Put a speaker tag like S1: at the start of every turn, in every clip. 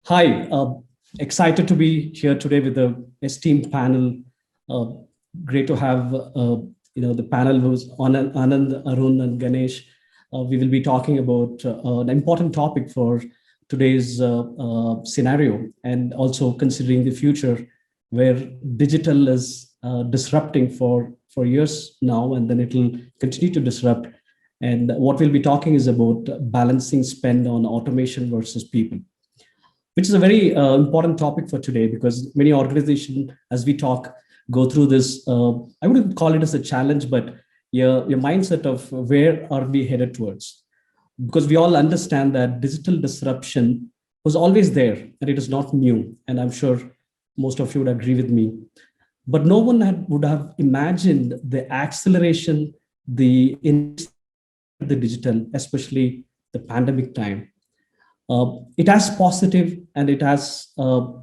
S1: Hi, excited to be here today with the esteemed panel. Uh, Great to have the panel who's Anand, Arun, and Ganesh. We will be talking about an important topic for today's scenario, and also considering the future, where digital is disrupting for years now, and then it will continue to disrupt. And what we'll be talking is about balancing spend on automation versus people, which is a very important topic for today, because many organizations, as we talk, go through this. I wouldn't call it as a challenge, but your mindset of where are we headed towards, because we all understand that digital disruption was always there and it is not new, and I'm sure most of you would agree with me. But no one would have imagined the acceleration, in the digital, especially the pandemic time. It has positive and it has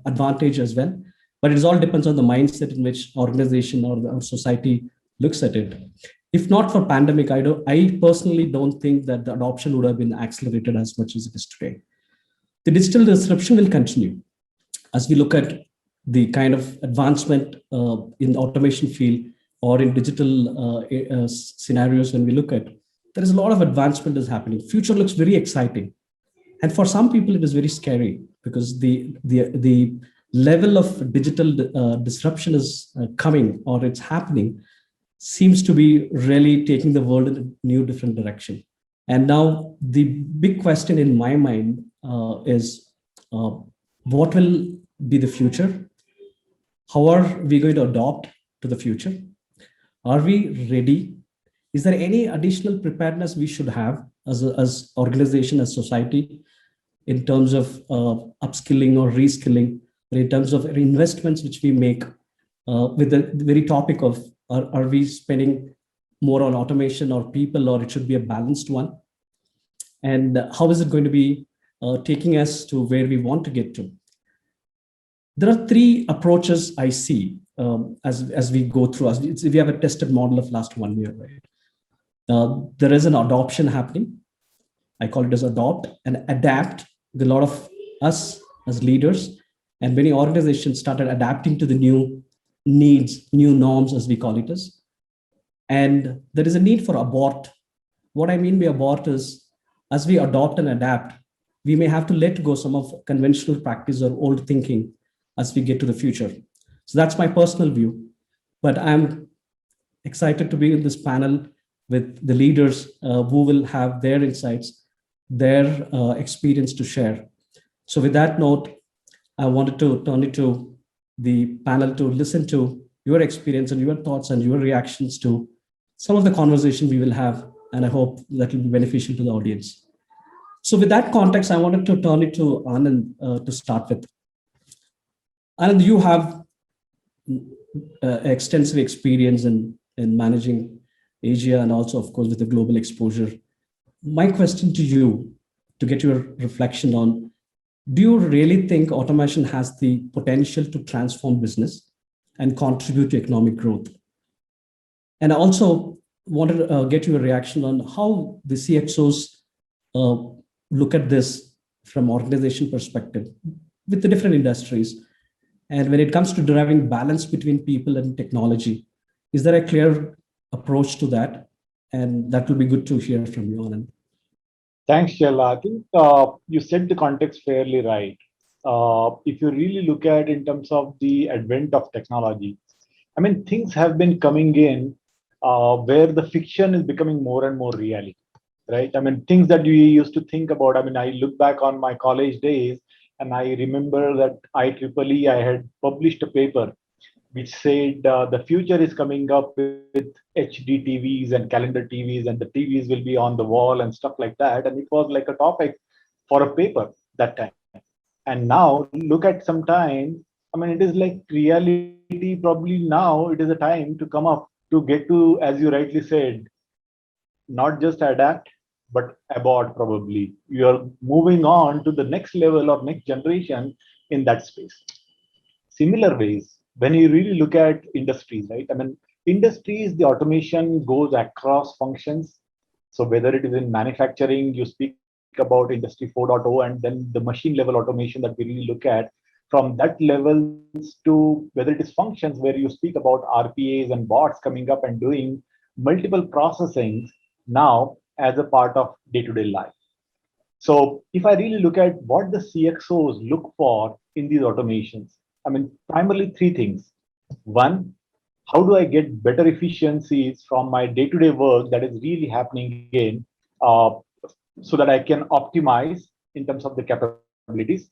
S1: advantage as well, but it all depends on the mindset in which organization or society looks at it. If not for pandemic, I personally don't think that the adoption would have been accelerated as much as it is today. The digital disruption will continue as we look at the kind of advancement in the automation field or in digital scenarios. When we look at, there is a lot of advancement is happening. Future looks very exciting, and for some people it is very scary, because the level of digital disruption is coming, or it's happening, seems to be really taking the world in a new different direction. And now the big question in my mind is, uh, what will be the future? How are we going to adopt to the future? Are we ready? Is there any additional preparedness we should have as organization, as society, in terms of upskilling or reskilling, or in terms of investments which we make, with the very topic of, are we spending more on automation or people, or it should be a balanced one? And how is it going to be taking us to where we want to get to? There are three approaches I see, as we go through. As we have a tested model of last 1 year, right? There is an adoption happening. I call it as adopt and adapt. A lot of us as leaders and many organizations started adapting to the new needs, new norms, as we call it as. And there is a need for abort. What I mean by abort is, as we adopt and adapt, we may have to let go some of conventional practice or old thinking as we get to the future. So that's my personal view. But I'm excited to be in this panel with the leaders who will have their insights, their experience to share. So with that note, I wanted to turn it to the panel to listen to your experience and your thoughts and your reactions to some of the conversation we will have, and I hope that will be beneficial to the audience. So with that context, I wanted to turn it to Anand to start with. Anand, you have extensive experience in managing Asia, and also, of course, with the global exposure. My question to you, to get your reflection on, do you really think automation has the potential to transform business and contribute to economic growth? And I also wanted to get your reaction on how the CXOs uh, look at this from organization perspective with the different industries. And when it comes to deriving balance between people and technology, is there a clear approach to that? And that will be good to hear from you, Anand.
S2: Thanks, Shella. I think you set the context fairly right. If you really look at in terms of the advent of technology, I mean, things have been coming in where the fiction is becoming more and more reality, right? I mean, things that you used to think about. I mean, I look back on my college days and I remember that I had published a paper which said the future is coming up with HD TVs and calendar TVs, and the TVs will be on the wall and stuff like that. And it was like a topic for a paper that time. And now look at some time. I mean, it is like reality. Probably now it is a time to come up to get to, as you rightly said, not just adapt, but abort probably. You are moving on to the next level or next generation in that space. Similar ways, when you really look at industries, right? I mean, industries, the automation goes across functions. So whether it is in manufacturing, you speak about about Industry 4.0 and then the machine level automation that we really look at, from that levels to whether it is functions where you speak about RPAs and bots coming up and doing multiple processing now as a part of day-to-day life. So if I really look at what the CXOs look for in these automations, I mean, primarily three things. One, how do I get better efficiencies from my day-to-day work that is really happening in, so that I can optimize in terms of the capabilities?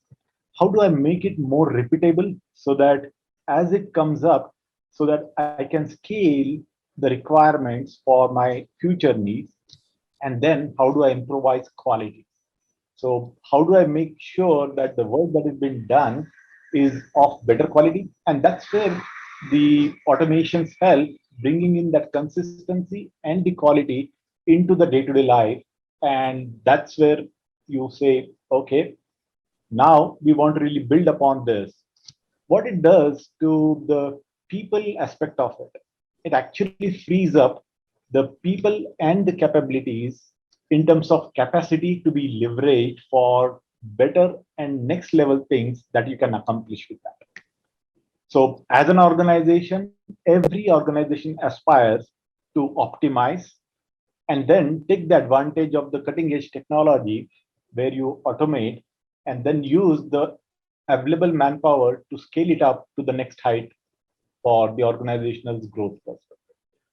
S2: How do I make it more repeatable so that as it comes up, so that I can scale the requirements for my future needs? And then how do I improvise quality? So how do I make sure that the work that is being done is of better quality? And that's where the automations help bringing in that consistency and the quality into the day-to-day life. And that's where you say, okay, now we want to really build upon this. What it does to the people aspect of it, it actually frees up the people and the capabilities in terms of capacity to be leveraged for better and next level things that you can accomplish with that. So as an organization, every organization aspires to optimize and then take the advantage of the cutting edge technology where you automate and then use the available manpower to scale it up to the next height for the organizational growth perspective.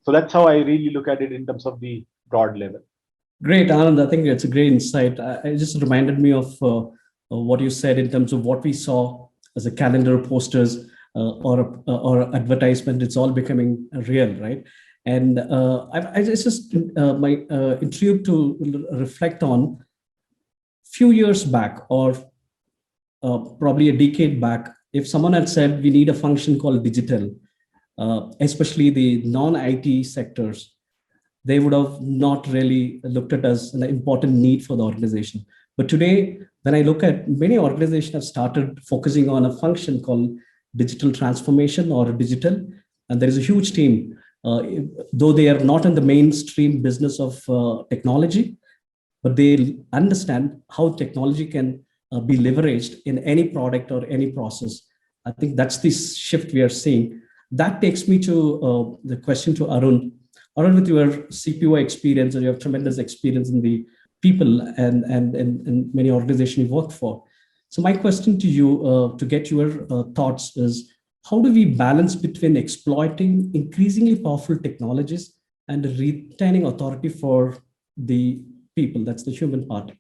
S2: So that's how I really look at it in terms of the broad level.
S1: Great, Anand. I think it's a great insight. It just reminded me of what you said in terms of what we saw as a calendar posters or advertisement. It's all becoming real, right? And it's just my intrigued to reflect on few years back or probably a decade back, if someone had said we need a function called digital, especially the non-IT sectors, they would have not really looked at as an important need for the organization. But today, when I look at many organizations have started focusing on a function called digital transformation or digital, and there is a huge team, though they are not in the mainstream business of technology, but they understand how technology can be leveraged in any product or any process. I think that's the shift we are seeing. That takes me to the question to Arun. Arun, with your CPO experience and you have tremendous experience in the people and many organizations you work for. So my question to you to get your thoughts is, how do we balance between exploiting increasingly powerful technologies and retaining authority for the people? That's the human part.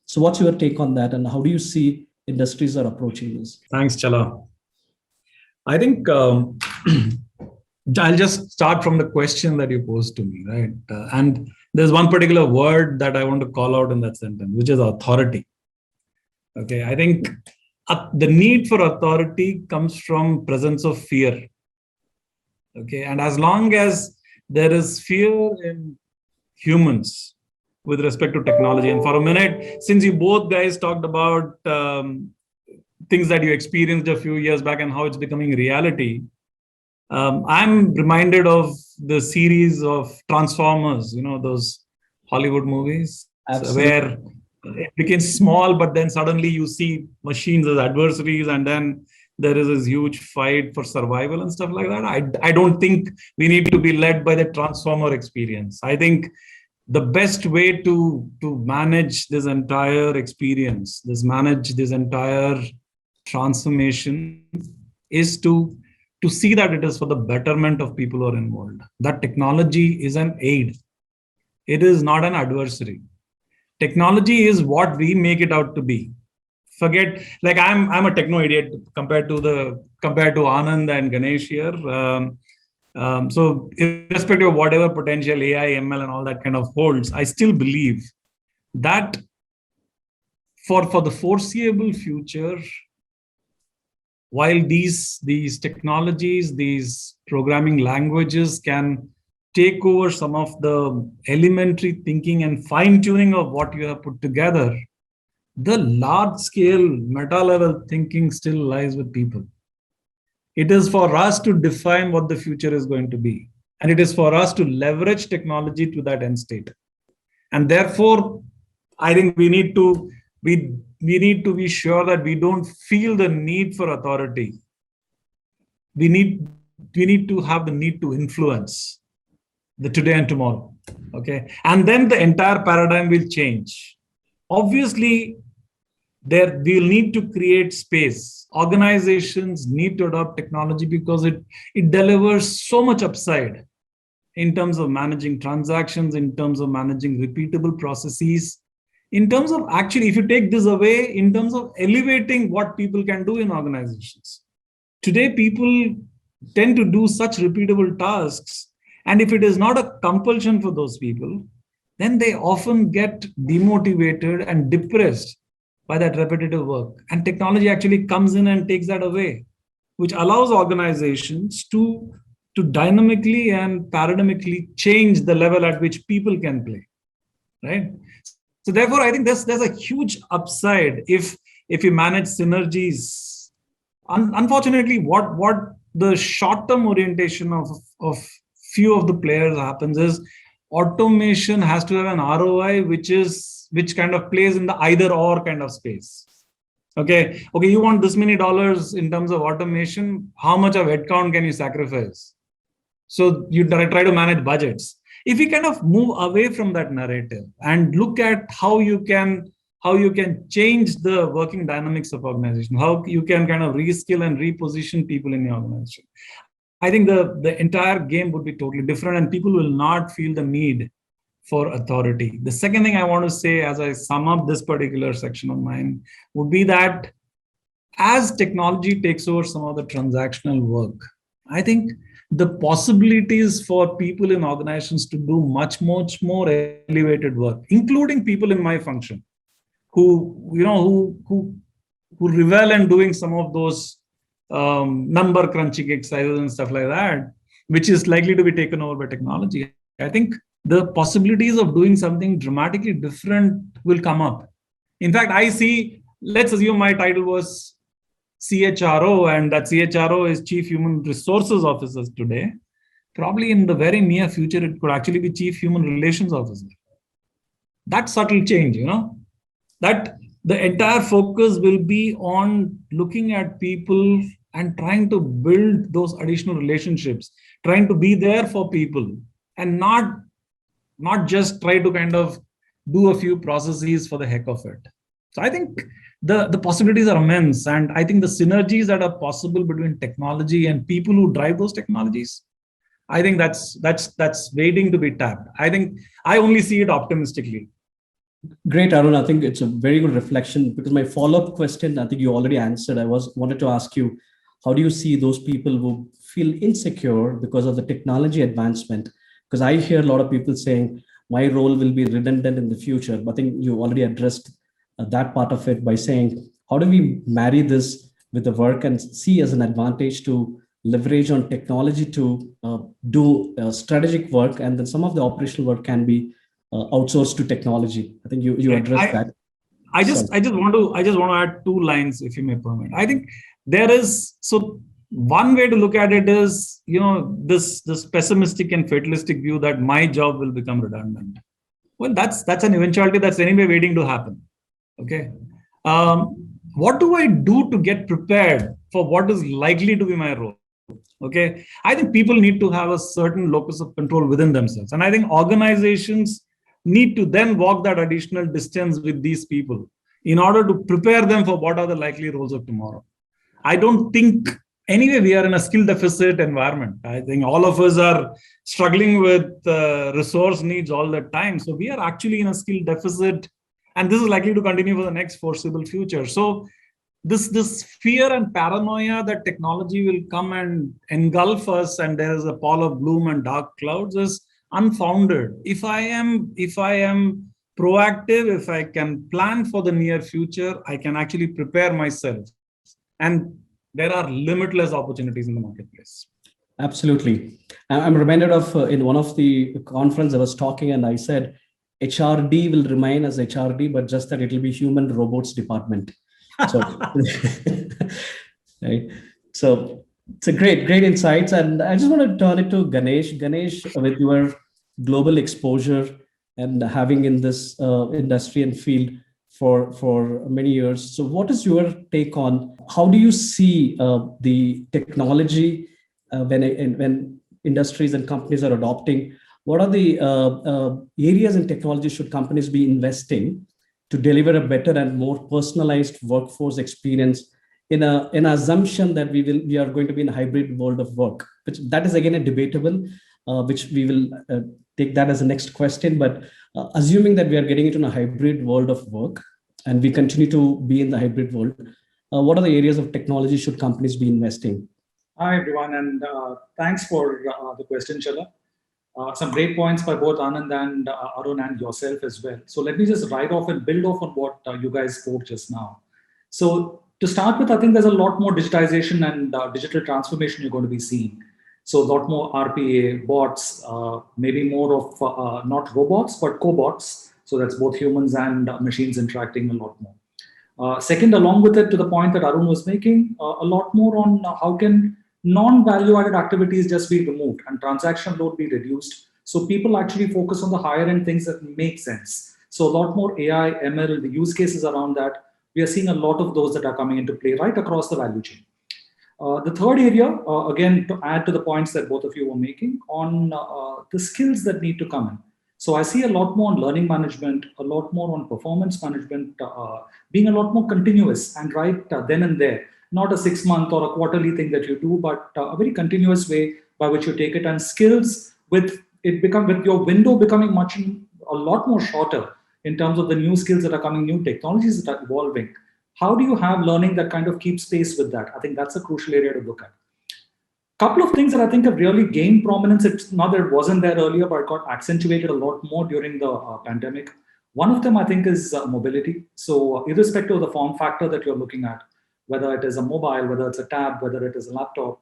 S1: So what's your take on that, and how do you see industries are approaching this?
S3: Thanks, Chala. I think I'll just start from the question that you posed to me, right? And there's one particular word that I want to call out in that sentence, which is authority. Okay, I think the need for authority comes from presence of fear. Okay, and as long as there is fear in humans with respect to technology, and for a minute, since you both guys talked about things that you experienced a few years back and how it's becoming reality, I'm reminded of the series of Transformers, those Hollywood movies. Where it becomes small, but then suddenly you see machines as adversaries, and then there is this huge fight for survival and stuff like that. I don't think we need to be led by the Transformer experience. I think the best way to manage this entire experience, manage this entire transformation, is to see that it is for the betterment of people who are involved. That technology is an aid. It is not an adversary. Technology is what we make it out to be. Forget, like I'm a techno idiot compared to Anand and Ganesh here. So irrespective of whatever potential AI, ML, and all that kind of holds, I still believe that for the foreseeable future, while these technologies, these programming languages can take over some of the elementary thinking and fine-tuning of what you have put together, the large-scale meta-level thinking still lies with people. It is for us to define what the future is going to be. And it is for us to leverage technology to that end state. And therefore, I think we need to be sure that we don't feel the need for authority. We need to have the need to influence the today and tomorrow. Okay. And then the entire paradigm will change. Obviously, there we'll need to create space. Organizations need to adopt technology because it delivers so much upside in terms of managing transactions, in terms of managing repeatable processes, in terms of actually, if you take this away, in terms of elevating what people can do in organizations. Today, people tend to do such repeatable tasks. And if it is not a compulsion for those people, then they often get demotivated and depressed by that repetitive work. And technology actually comes in and takes that away, which allows organizations to dynamically and paradigmically change the level at which people can play, right? So therefore, I think there's a huge upside if you manage synergies. Unfortunately, what the short-term orientation of few of the players happens is automation has to have an ROI which kind of plays in the either or kind of space. Okay, you want this many dollars in terms of automation, how much of headcount can you sacrifice? So you try to manage budgets. If we kind of move away from that narrative and look at how you can change the working dynamics of organization, how you can kind of reskill and reposition people in the organization, I think the entire game would be totally different and people will not feel the need for authority. The second thing I want to say as I sum up this particular section of mine would be that as technology takes over some of the transactional work, I think the possibilities for people in organizations to do much more elevated work, including people in my function, who revel in doing some of those number crunching exercises and stuff like that, which is likely to be taken over by technology. I think the possibilities of doing something dramatically different will come up. In fact, I see, let's assume my title was CHRO, and that CHRO is Chief Human Resources Officer today. Probably in the very near future, it could actually be Chief Human Relations Officer. That subtle change, that the entire focus will be on looking at people and trying to build those additional relationships, trying to be there for people and not just try to kind of do a few processes for the heck of it. So I think the possibilities are immense. And I think the synergies that are possible between technology and people who drive those technologies, I think that's waiting to be tapped. I think I only see it optimistically.
S1: Great, Arun. I think it's a very good reflection because my follow-up question, I think you already answered. I wanted to ask you, how do you see those people who feel insecure because of the technology advancement? Because I hear a lot of people saying my role will be redundant in the future. But I think you already addressed that part of it by saying, how do we marry this with the work and see as an advantage to leverage on technology to do strategic work, and then some of the operational work can be outsourced to technology. I think you addressed that.
S3: I just want to add two lines, if you may permit. I think there is, so one way to look at it is, this pessimistic and fatalistic view that my job will become redundant. Well, that's an eventuality that's anyway waiting to happen. Okay. What do I do to get prepared for what is likely to be my role? Okay. I think people need to have a certain locus of control within themselves. And I think organizations need to then walk that additional distance with these people in order to prepare them for what are the likely roles of tomorrow. I don't think, anyway, we are in a skill deficit environment. I think all of us are struggling with resource needs all the time. So we are actually in a skill deficit, and this is likely to continue for the next foreseeable future. So this fear and paranoia that technology will come and engulf us and there is a pall of gloom and dark clouds is unfounded. If I am proactive, if I can plan for the near future, I can actually prepare myself. And there are limitless opportunities in the marketplace.
S1: Absolutely. I'm reminded of in one of the conference I was talking and I said, HRD will remain as HRD, but just that it will be human robots department. So, right. So it's a great insights. And I just want to turn it to Ganesh. Ganesh, with your global exposure, and having in this industry and field for many years. So what is your take on how do you see the technology when industries and companies are adopting? What are the areas in technology should companies be investing to deliver a better and more personalized workforce experience in an assumption that we are going to be in a hybrid world of work, which that is again a debatable, which we will take that as a next question. But assuming that we are getting into a hybrid world of work and we continue to be in the hybrid world, what are the areas of technology should companies be investing?
S4: Hi, everyone, and thanks for the question, Chala. Some great points by both Anand and Arun and yourself as well. So let me just write off and build off on what you guys spoke just now. So to start with, I think there's a lot more digitization and digital transformation you're going to be seeing. So a lot more RPA, bots, maybe more of not robots, but cobots. So that's both humans and machines interacting a lot more. Second, along with it, to the point that Arun was making, a lot more on how can non-value-added activities just be removed and transaction load be reduced. So people actually focus on the higher end things that make sense. So a lot more AI, ML, the use cases around that. We are seeing a lot of those that are coming into play right across the value chain. The third area, again, to add to the points that both of you were making on the skills that need to come in. So I see a lot more on learning management, a lot more on performance management, being a lot more continuous and right then and there. Not a 6-month or a quarterly thing that you do, but a very continuous way by which you take it, and skills with your window becoming a lot more shorter in terms of the new skills that are coming, new technologies that are evolving. How do you have learning that kind of keeps pace with that? I think that's a crucial area to look at. Couple of things that I think have really gained prominence. It's not that it wasn't there earlier, but it got accentuated a lot more during the pandemic. One of them, I think, is mobility. So irrespective of the form factor that you're looking at, whether it is a mobile, whether it's a tab, whether it is a laptop,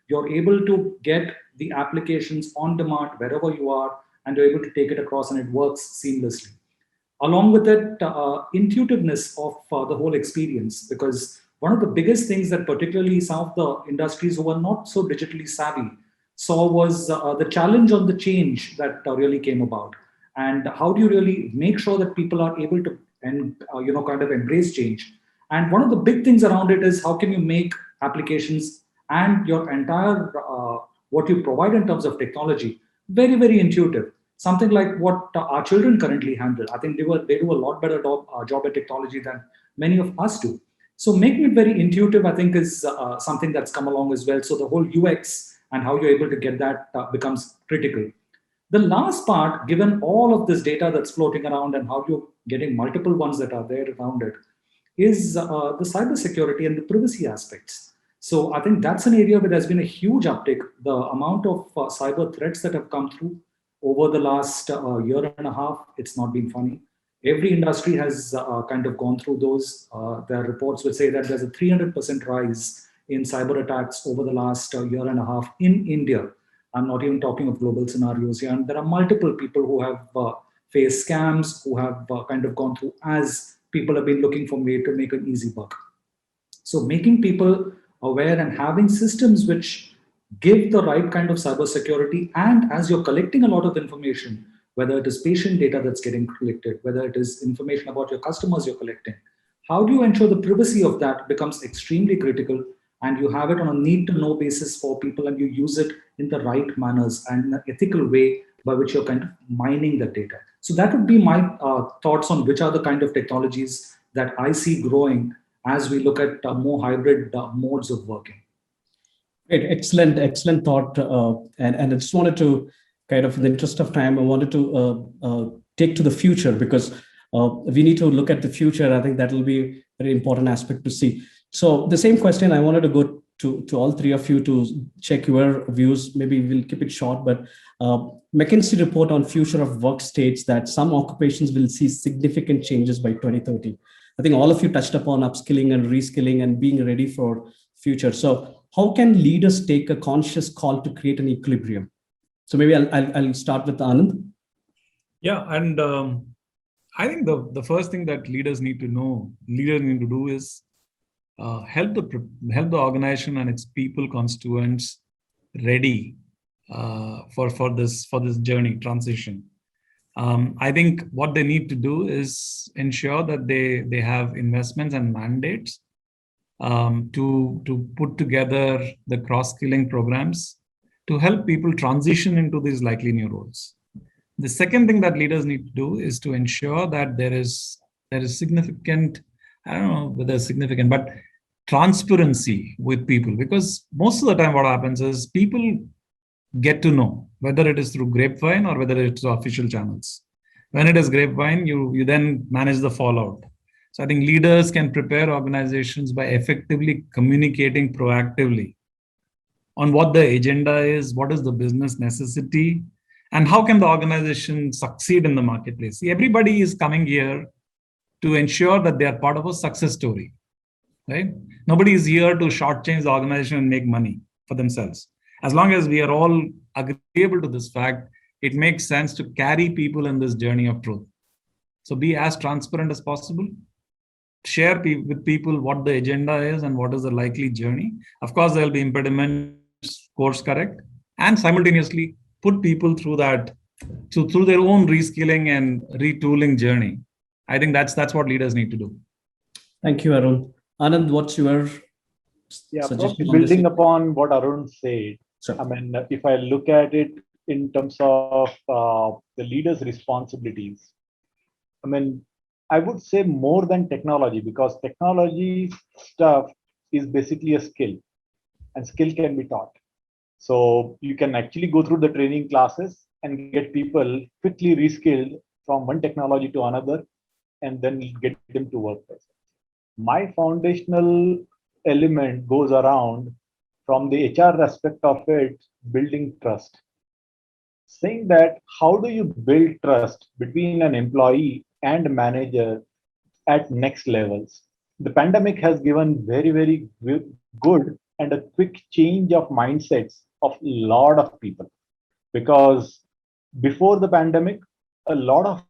S4: you're able to get the applications on demand wherever you are, and you're able to take it across and it works seamlessly. Along with it, intuitiveness of the whole experience, because one of the biggest things that particularly some of the industries who were not so digitally savvy saw was the challenge on the change that really came about. And how do you really make sure that people are able to kind of embrace change? And one of the big things around it is how can you make applications and your entire what you provide in terms of technology very, very intuitive. Something like what our children currently handle. I think they do a lot better job at technology than many of us do. So making it very intuitive, I think, is something that's come along as well. So the whole UX and how you're able to get that becomes critical. The last part, given all of this data that's floating around and how you're getting multiple ones that are there around it, is the cybersecurity and the privacy aspects. So I think that's an area where there's been a huge uptick. The amount of cyber threats that have come through over the last year and a half, it's not been funny. Every industry has kind of gone through those. There are reports which say that there's a 300% rise in cyber attacks over the last year and a half in India. I'm not even talking of global scenarios here. And there are multiple people who have faced scams, who have kind of gone through as people have been looking for a way to make an easy buck. So making people aware and having systems which give the right kind of cybersecurity, and as you're collecting a lot of information, whether it is patient data that's getting collected, whether it is information about your customers you're collecting, how do you ensure the privacy of that becomes extremely critical, and you have it on a need to know basis for people, and you use it in the right manners and in an ethical way by which you're kind of mining the data. So that would be my thoughts on which are the kind of technologies that I see growing as we look at more hybrid modes of working.
S1: Great, excellent thought. And I just wanted to kind of, in the interest of time, I wanted to take to the future, because we need to look at the future. I think that will be a very important aspect to see. So the same question, I wanted to go to all three of you to check your views. Maybe we'll keep it short, but McKinsey report on future of work states that some occupations will see significant changes by 2030. I think all of you touched upon upskilling and reskilling and being ready for future. So how can leaders take a conscious call to create an equilibrium? So maybe I'll start with Anand.
S3: Yeah, and I think the first thing that leaders need to do is help the organization and its people constituents ready for this journey transition. I think what they need to do is ensure that they have investments and mandates to put together the cross-skilling programs to help people transition into these likely new roles. The second thing that leaders need to do is to ensure that there is significant, I don't know whether it's significant, but transparency with people, because most of the time what happens is people get to know whether it is through grapevine or whether it's through official channels. When it is grapevine, you then manage the fallout. So I think leaders can prepare organizations by effectively communicating proactively on what the agenda is, what is the business necessity, and how can the organization succeed in the marketplace. See, everybody is coming here to ensure that they are part of a success story, right? Nobody is here to shortchange the organization and make money for themselves. As long as we are all agreeable to this fact, it makes sense to carry people in this journey of truth. So be as transparent as possible. Share with people what the agenda is and what is the likely journey. Of course, there will be impediments, course correct, and simultaneously put people through that, through their own reskilling and retooling journey. I think that's what leaders need to do.
S1: Thank you, Arun. Anand, what's your suggestion on this?
S2: Building upon what Arun said,
S1: Sure.
S2: I mean, if I look at it in terms of the leader's responsibilities, I mean, I would say more than technology, because technology stuff is basically a skill, and skill can be taught. So you can actually go through the training classes and get people quickly reskilled from one technology to another, and then get them to work. My foundational element goes around from the HR aspect of it, building trust. Saying that, how do you build trust between an employee and manager at next levels? The pandemic has given very, very good and a quick change of mindsets of a lot of people, because before the pandemic, a lot of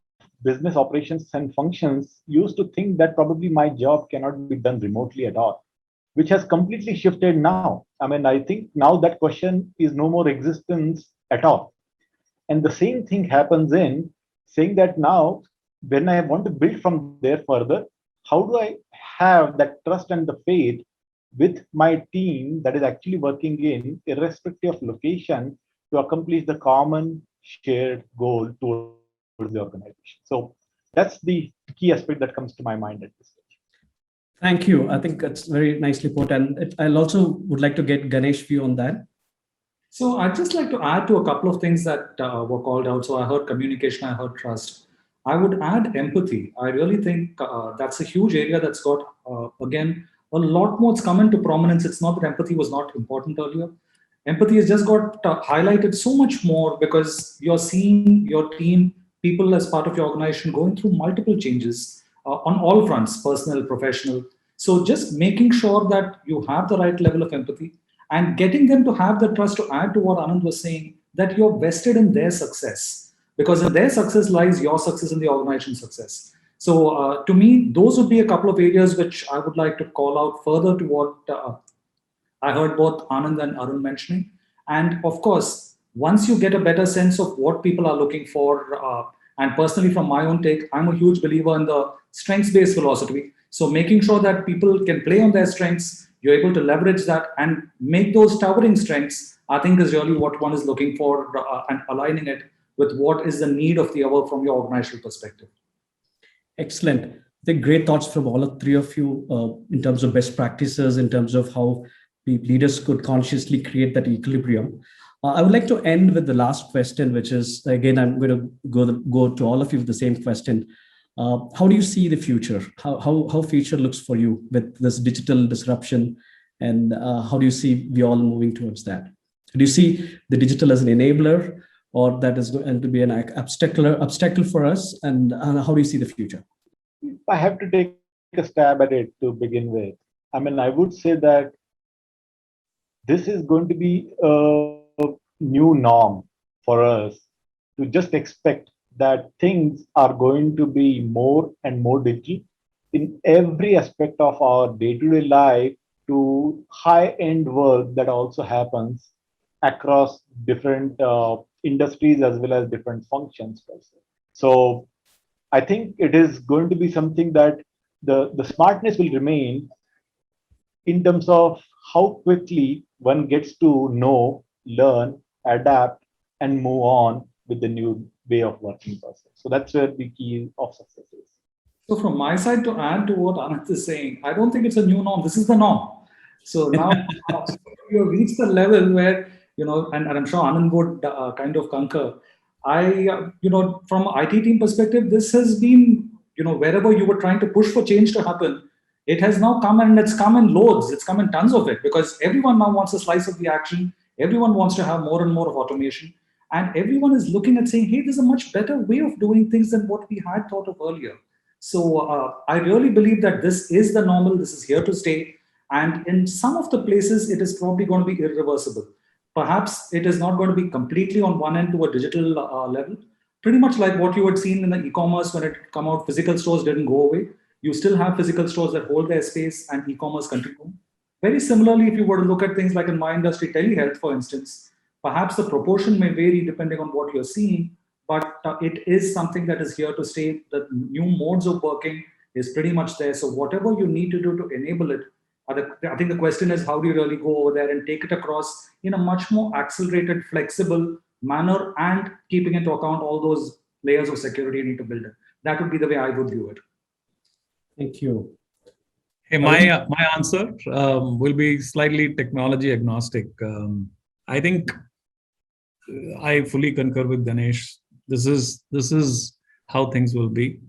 S2: business operations and functions used to think that probably my job cannot be done remotely at all, which has completely shifted now. I mean, I think now that question is no more existence at all. And the same thing happens in saying that now, when I want to build from there further, how do I have that trust and the faith with my team that is actually working in, irrespective of location, to accomplish the common shared goal towards the organization? So that's the key aspect that comes to my mind at this stage.
S1: Thank you. I think that's very nicely put. And I'll also would like to get Ganesh view on that.
S4: So I'd just like to add to a couple of things that were called out. So I heard communication, I heard trust. I would add empathy. I really think that's a huge area that's got, again, a lot more. It's come into prominence. It's not that empathy was not important earlier. Empathy has just got highlighted so much more because you're seeing your team, people as part of your organization going through multiple changes on all fronts, personal, professional. So just making sure that you have the right level of empathy and getting them to have the trust, to add to what Anand was saying, that you're vested in their success, because in their success lies your success and the organization's success. So to me, those would be a couple of areas which I would like to call out further to what I heard both Anand and Arun mentioning. And of course, once you get a better sense of what people are looking for, and personally from my own take, I'm a huge believer in the strengths-based philosophy. So making sure that people can play on their strengths, you're able to leverage that and make those towering strengths, I think is really what one is looking for, and aligning it with what is the need of the hour from your organizational perspective.
S1: Excellent. I think great thoughts from all three of you in terms of best practices, in terms of how leaders could consciously create that equilibrium. I would like to end with the last question, which is, again, I'm going to go to all of you with the same question. How do you see the future? How future looks for you with this digital disruption, and how do you see we all moving towards that? Do you see the digital as an enabler, or that is going to be an obstacle for us? And how do you see the future?
S2: I have to take a stab at it to begin with. I mean, I would say that this is going to be a new norm for us, to just expect that things are going to be more and more digital in every aspect of our day-to-day life, to high-end work that also happens across different industries as well as different functions. So I think it is going to be something that the smartness will remain in terms of how quickly one gets to know, learn, adapt, and move on with the new way of working process. So that's where the key of success is.
S4: So from my side, to add to what Anand is saying, I don't think it's a new norm. This is the norm. So now you have reached the level where, and I'm sure Anand would kind of concur. From IT team perspective, this has been, wherever you were trying to push for change to happen, it has now come, and it's come in loads. It's come in tons of it, because everyone now wants a slice of the action. Everyone wants to have more and more of automation. And everyone is looking at saying, hey, there's a much better way of doing things than what we had thought of earlier. So I really believe that this is the normal. This is here to stay. And in some of the places, it is probably going to be irreversible. Perhaps it is not going to be completely on one end to a digital level. Pretty much like what you had seen in the e-commerce when it come out, physical stores didn't go away. You still have physical stores that hold their space, and e-commerce continue. Very similarly, if you were to look at things like in my industry, telehealth, for instance, perhaps the proportion may vary depending on what you're seeing, but it is something that is here to stay. The new modes of working is pretty much there. So whatever you need to do to enable it, I think the question is, how do you really go over there and take it across in a much more accelerated, flexible manner, and keeping into account all those layers of security you need to build it. That would be the way I would view it.
S1: Thank you.
S3: Hey, my answer will be slightly technology agnostic. I think I fully concur with Ganesh. This is how things will be.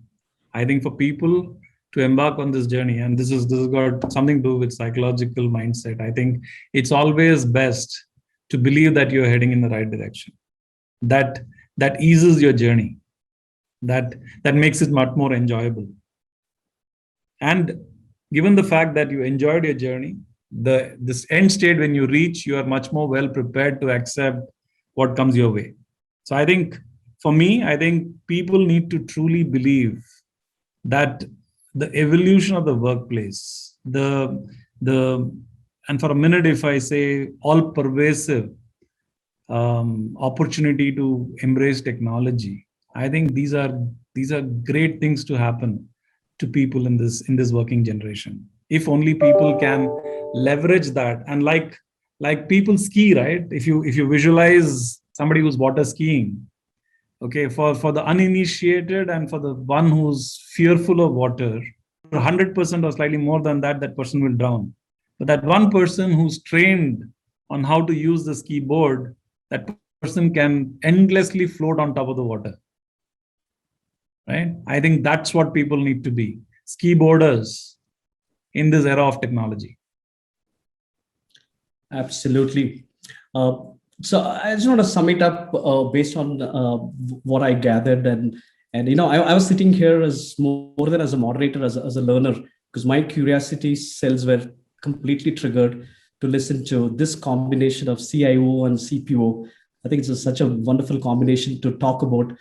S3: I think for people to embark on this journey, and this has got something to do with psychological mindset. I think it's always best to believe that you're heading in the right direction. That eases your journey. That makes it much more enjoyable. And given the fact that you enjoyed your journey, this end state when you reach, you are much more well prepared to accept what comes your way. So I think, for me, I think people need to truly believe that the evolution of the workplace, and for a minute, if I say all pervasive opportunity to embrace technology, I think these are great things to happen to people in this working generation. If only people can leverage that, and like people ski, right? If you visualize somebody who's water skiing, okay, for the uninitiated and for the one who's fearful of water, 100% or slightly more than that person will drown. But that one person who's trained on how to use the ski board, that person can endlessly float on top of the water. Right? I think that's what people need to be, ski boarders in this era of technology.
S1: Absolutely. So I just want to sum it up based on what I gathered, and I was sitting here as more than as a moderator, as a learner, because my curiosity cells were completely triggered to listen to this combination of CIO and CPO. I think it's such a wonderful combination to talk about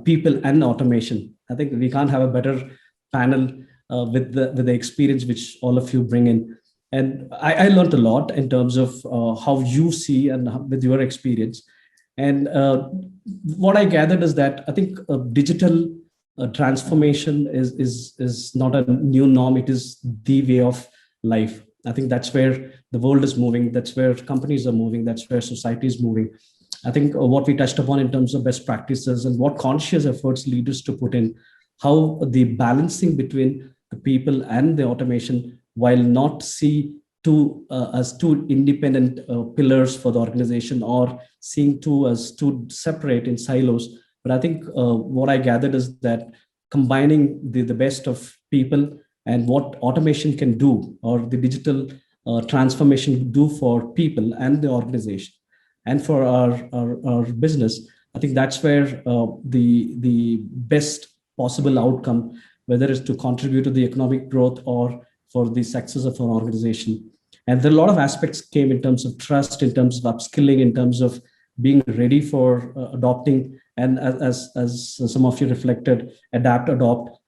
S1: people and automation. I think we can't have a better panel with the experience which all of you bring in. And I learned a lot in terms of how you see and with your experience. And what I gathered is that I think digital transformation is not a new norm. It is the way of life. I think that's where the world is moving. That's where companies are moving. That's where society is moving. I think what we touched upon in terms of best practices and what conscious efforts leaders to put in, how the balancing between the people and the automation, while not see as two independent pillars for the organization or seeing two as two separate in silos. But I think what I gathered is that combining the best of people and what automation can do, or the digital transformation do for people and the organization and for our business, I think that's where the best possible outcome, whether it's to contribute to the economic growth or for the success of our organization. And there are a lot of aspects came in terms of trust, in terms of upskilling, in terms of being ready for adopting, and as some of you reflected, adopt,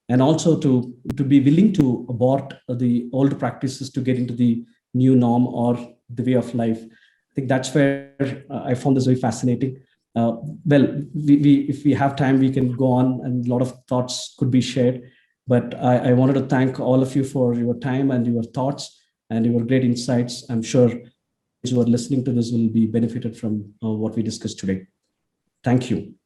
S1: and also to be willing to abort the old practices to get into the new norm or the way of life. I think that's where I found this very fascinating. Well, if we have time, we can go on and a lot of thoughts could be shared. But I wanted to thank all of you for your time and your thoughts and your great insights. I'm sure those who are listening to this will be benefited from what we discussed today. Thank you.